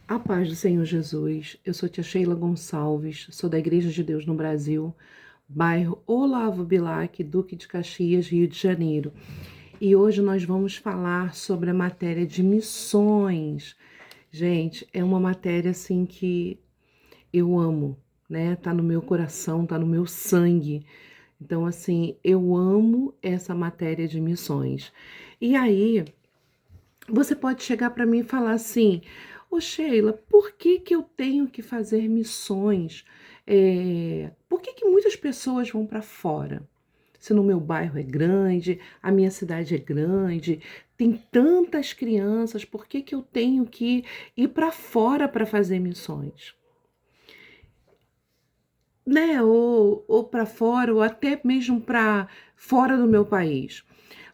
A paz do Senhor Jesus, eu sou tia Sheila Gonçalves, sou da Igreja de Deus no Brasil, bairro Olavo Bilac, Duque de Caxias, Rio de Janeiro. E hoje nós vamos falar sobre a matéria de missões. Gente, é uma matéria assim que eu amo, né? Tá no meu coração, tá no meu sangue. Então, assim, eu amo essa matéria de missões. E aí, você pode chegar para mim e falar assim: ô Sheila, por que que eu tenho que fazer missões? Por que que muitas pessoas vão para fora? Se no meu bairro é grande, a minha cidade é grande, tem tantas crianças, por que que eu tenho que ir para fora para fazer missões? Né? Ou para fora, ou até mesmo para fora do meu país.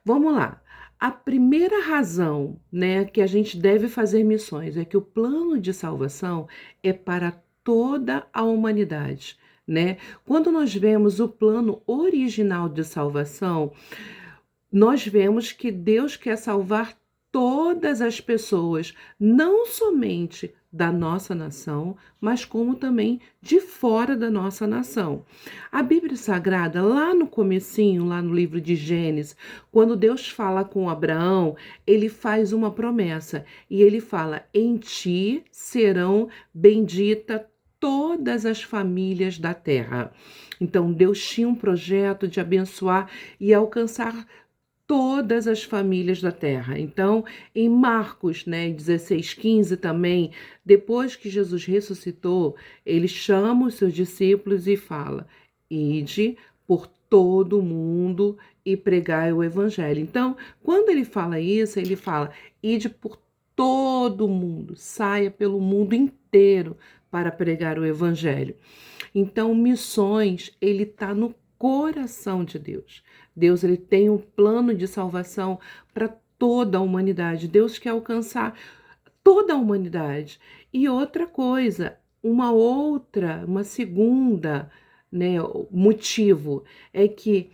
Vamos lá. A primeira razão, né, que a gente deve fazer missões é que o plano de salvação é para toda a humanidade, né? Quando nós vemos o plano original de salvação, nós vemos que Deus quer salvar todas as pessoas, não somente da nossa nação, mas como também de fora da nossa nação. A Bíblia Sagrada, lá no comecinho, lá no livro de Gênesis, quando Deus fala com Abraão, ele faz uma promessa e ele fala: "Em ti serão benditas todas as famílias da terra". Então Deus tinha um projeto de abençoar e alcançar todas as famílias da terra. Então, em Marcos, né, 16:15 também, depois que Jesus ressuscitou, ele chama os seus discípulos e fala: "Ide por todo o mundo e pregai o evangelho". Então, quando ele fala isso, ele fala: "Ide por todo o mundo, saia pelo mundo inteiro para pregar o evangelho". Então, missões, ele está no coração de Deus. Deus, ele tem um plano de salvação para toda a humanidade. Deus quer alcançar toda a humanidade. E outra coisa, uma segunda, né, motivo é que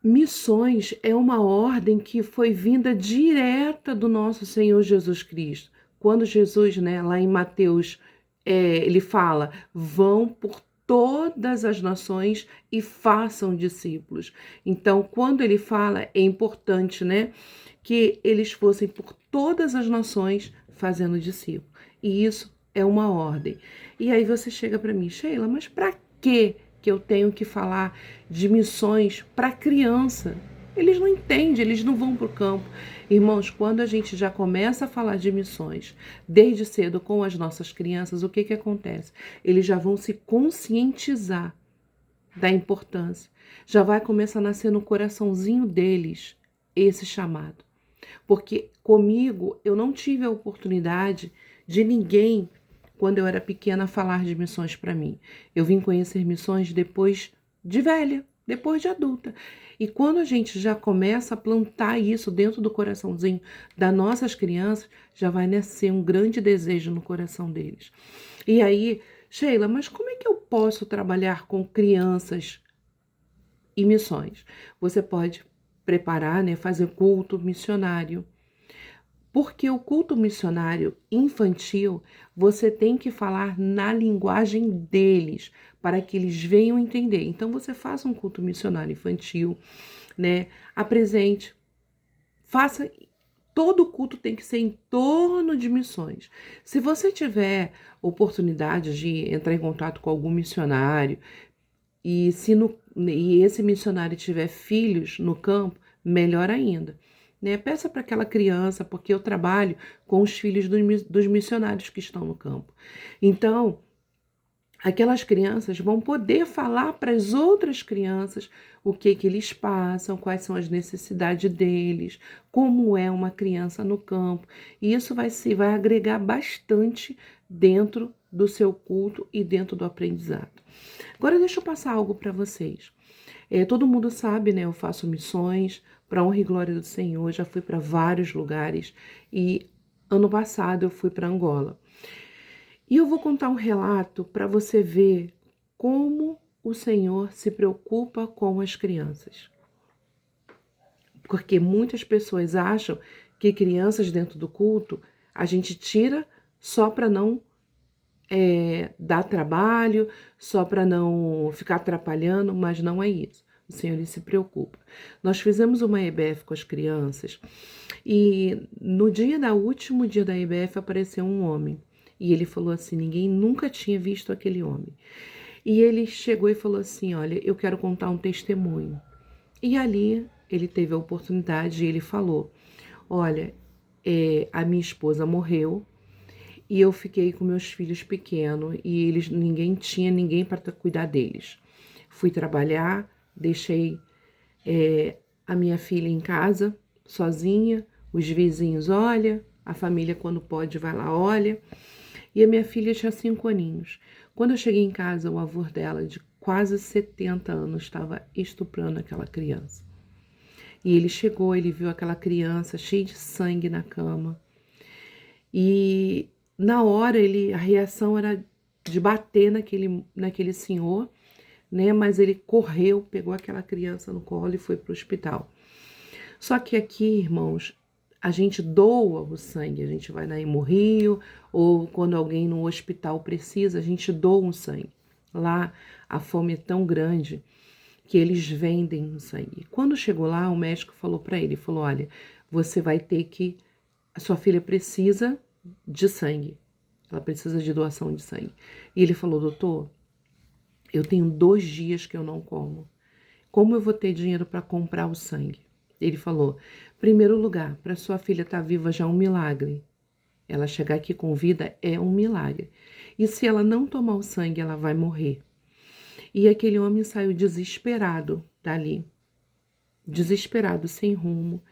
missões é uma ordem que foi vinda direta do nosso Senhor Jesus Cristo. Quando Jesus, né, lá em Mateus, ele fala: vão por todas as nações e façam discípulos. Então, quando ele fala, é importante, né, que eles fossem por todas as nações fazendo discípulos. E isso é uma ordem. E aí você chega para mim: Sheila, mas para quê que eu tenho que falar de missões para criança? Eles não entendem, eles não vão para o campo. Irmãos, quando a gente já começa a falar de missões, desde cedo com as nossas crianças, o que que acontece? Eles já vão se conscientizar da importância. Já vai começar a nascer no coraçãozinho deles esse chamado. Porque comigo eu não tive a oportunidade de ninguém, quando eu era pequena, falar de missões para mim. Eu vim conhecer missões depois de velha, depois de adulta. E quando a gente já começa a plantar isso dentro do coraçãozinho das nossas crianças, já vai nascer um grande desejo no coração deles. E aí, Sheila, mas como é que eu posso trabalhar com crianças e missões? Você pode preparar, né, fazer culto missionário. Porque o culto missionário infantil, você tem que falar na linguagem deles, para que eles venham entender. Então, você faça um culto missionário infantil, né? Apresente, faça. Todo culto tem que ser em torno de missões. Se você tiver oportunidade de entrar em contato com algum missionário, e esse missionário tiver filhos no campo, melhor ainda. Né? Peça para aquela criança, porque eu trabalho com os filhos dos missionários que estão no campo. Então, aquelas crianças vão poder falar para as outras crianças o que que eles passam, quais são as necessidades deles, como é uma criança no campo. E isso vai agregar bastante dentro do seu culto e dentro do aprendizado. Agora deixa eu passar algo para vocês. Todo mundo sabe, né? Eu faço missões para honra e glória do Senhor, já fui para vários lugares e ano passado eu fui para Angola. E eu vou contar um relato para você ver como o Senhor se preocupa com as crianças. Porque muitas pessoas acham que crianças dentro do culto a gente tira só para não dar trabalho, só para não ficar atrapalhando, mas não é isso. O Senhor ele se preocupa. Nós fizemos uma EBF com as crianças e no último dia da EBF apareceu um homem. E ele falou assim: ninguém nunca tinha visto aquele homem. E ele chegou e falou assim: olha, eu quero contar um testemunho. E ali ele teve a oportunidade e ele falou: olha, a minha esposa morreu e eu fiquei com meus filhos pequenos e ninguém tinha ninguém para cuidar deles. Fui trabalhar, deixei a minha filha em casa, sozinha, os vizinhos olham, a família quando pode vai lá olha. E a minha filha tinha 5 aninhos. Quando eu cheguei em casa, o avô dela, de quase 70 anos, estava estuprando aquela criança. E ele chegou, ele viu aquela criança cheia de sangue na cama. E na hora, a reação era de bater naquele senhor, né? Mas ele correu, pegou aquela criança no colo e foi para o hospital. Só que aqui, irmãos, a gente doa o sangue, a gente vai na Hemorrio, ou quando alguém no hospital precisa, a gente doa um sangue. Lá a fome é tão grande que eles vendem o sangue. Quando chegou lá, o médico falou para ele, falou: olha, você vai ter que, a sua filha precisa de sangue, ela precisa de doação de sangue. E ele falou: doutor, eu tenho 2 dias que eu não como eu vou ter dinheiro para comprar o sangue? Ele falou: primeiro lugar, para sua filha estar viva já é um milagre. Ela chegar aqui com vida é um milagre. E se ela não tomar o sangue, ela vai morrer. E aquele homem saiu desesperado dali, desesperado, sem rumo.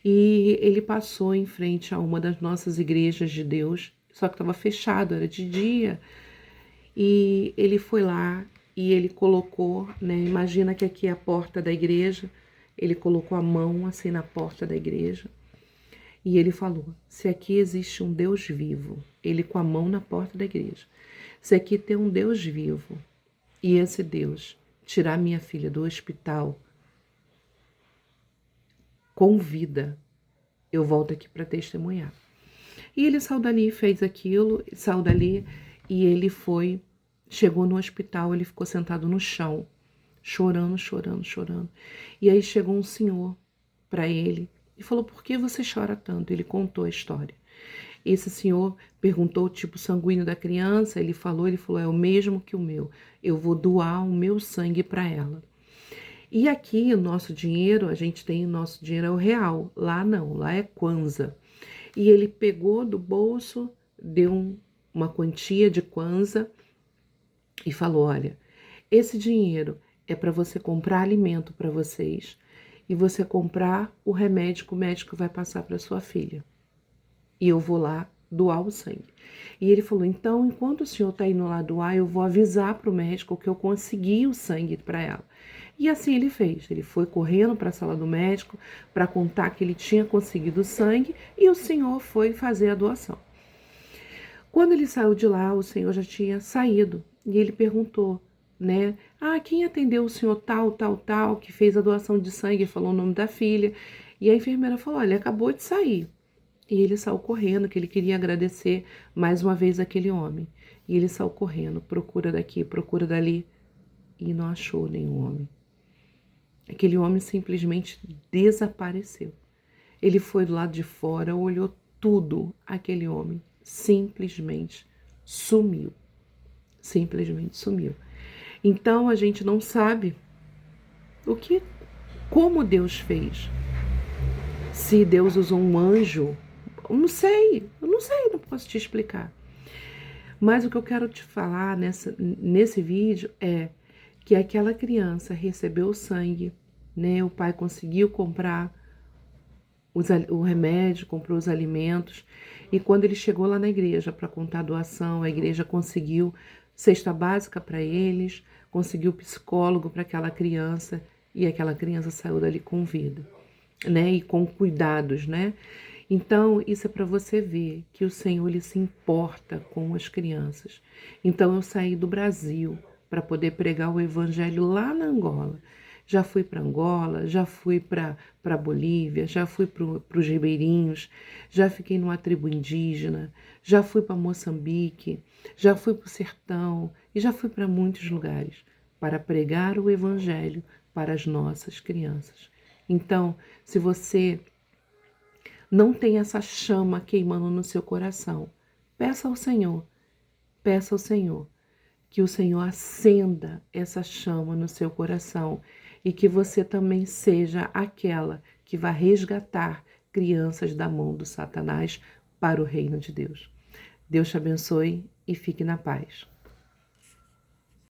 E ele passou em frente a uma das nossas igrejas de Deus, só que estava fechado, era de dia. E ele foi lá e ele colocou, né? Imagina que aqui é a porta da igreja. Ele colocou a mão assim na porta da igreja e ele falou: se aqui existe um Deus vivo, ele com a mão na porta da igreja, se aqui tem um Deus vivo e esse Deus tirar minha filha do hospital com vida, eu volto aqui para testemunhar. E ele saiu dali, fez aquilo, saiu dali e ele chegou no hospital, ele ficou sentado no chão, chorando, chorando, chorando. E aí chegou um senhor para ele e falou: por que você chora tanto? Ele contou a história. Esse senhor perguntou o tipo sanguíneo da criança, ele falou: é o mesmo que o meu, eu vou doar o meu sangue para ela. E aqui o nosso dinheiro, a gente tem o nosso dinheiro é o real, lá não, lá é Kwanza. E ele pegou do bolso, deu uma quantia de Kwanza e falou: olha, esse dinheiro é para você comprar alimento para vocês e você comprar o remédio que o médico vai passar para sua filha. E eu vou lá doar o sangue. E ele falou: então, enquanto o senhor está indo lá doar, eu vou avisar para o médico que eu consegui o sangue para ela. E assim ele fez. Ele foi correndo para a sala do médico para contar que ele tinha conseguido o sangue e o senhor foi fazer a doação. Quando ele saiu de lá, o senhor já tinha saído e ele perguntou, né? Ah, quem atendeu o senhor tal, tal, tal, que fez a doação de sangue, falou o nome da filha. E a enfermeira falou: olha, ele acabou de sair. E ele saiu correndo, que ele queria agradecer mais uma vez aquele homem. E ele saiu correndo, procura daqui, procura dali, e não achou nenhum homem. Aquele homem simplesmente desapareceu. Ele foi do lado de fora, olhou tudo, aquele homem simplesmente sumiu. Simplesmente sumiu. Então a gente não sabe como Deus fez. Se Deus usou um anjo, eu não sei, não posso te explicar. Mas o que eu quero te falar nesse vídeo é que aquela criança recebeu o sangue, né? O pai conseguiu comprar o remédio, comprou os alimentos. E quando ele chegou lá na igreja para contar a doação, a igreja conseguiu cesta básica para eles, conseguiu psicólogo para aquela criança e aquela criança saiu dali com vida, né? E com cuidados, né? Então, isso é para você ver que o Senhor ele se importa com as crianças. Então, eu saí do Brasil para poder pregar o evangelho lá na Angola. Já fui para Angola, já fui para Bolívia, já fui para os ribeirinhos, já fiquei numa tribo indígena, já fui para Moçambique, já fui para o sertão e já fui para muitos lugares para pregar o evangelho para as nossas crianças. Então, se você não tem essa chama queimando no seu coração, peça ao Senhor, que o Senhor acenda essa chama no seu coração e que você também seja aquela que vai resgatar crianças da mão do Satanás para o reino de Deus. Deus te abençoe e fique na paz.